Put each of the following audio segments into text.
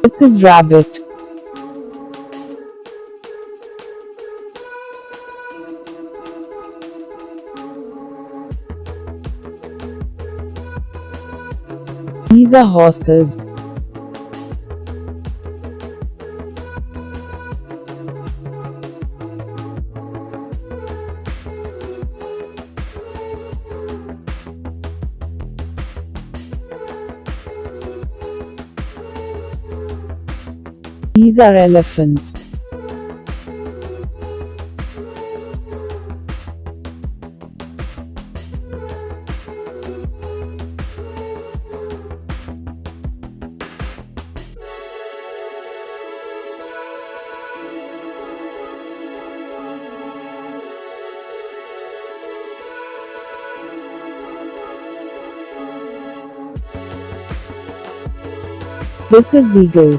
This is rabbit. These are horses. These are elephants. This is eagle.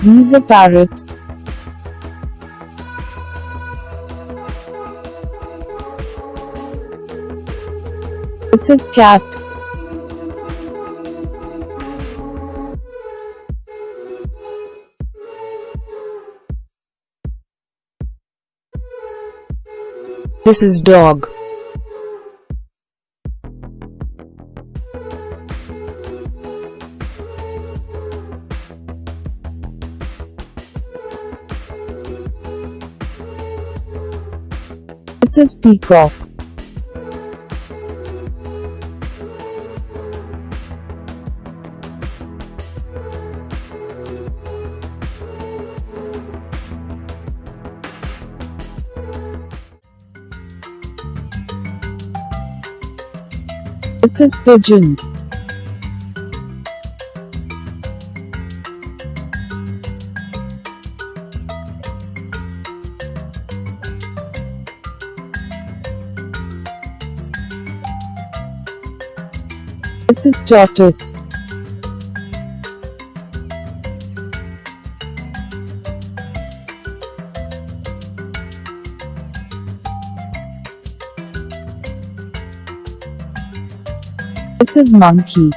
These are parrots. This is cat. This is dog. This is peacock. This is pigeon. This is tortoise. This is monkey.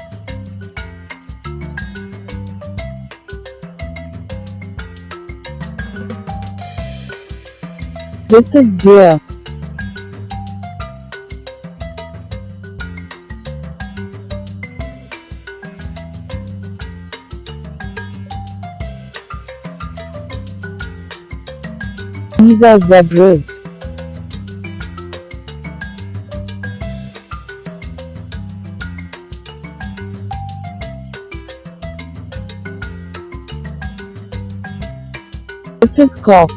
This is deer. These are zebras. This is cock.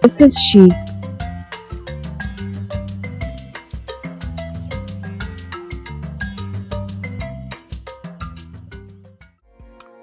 This is sheep.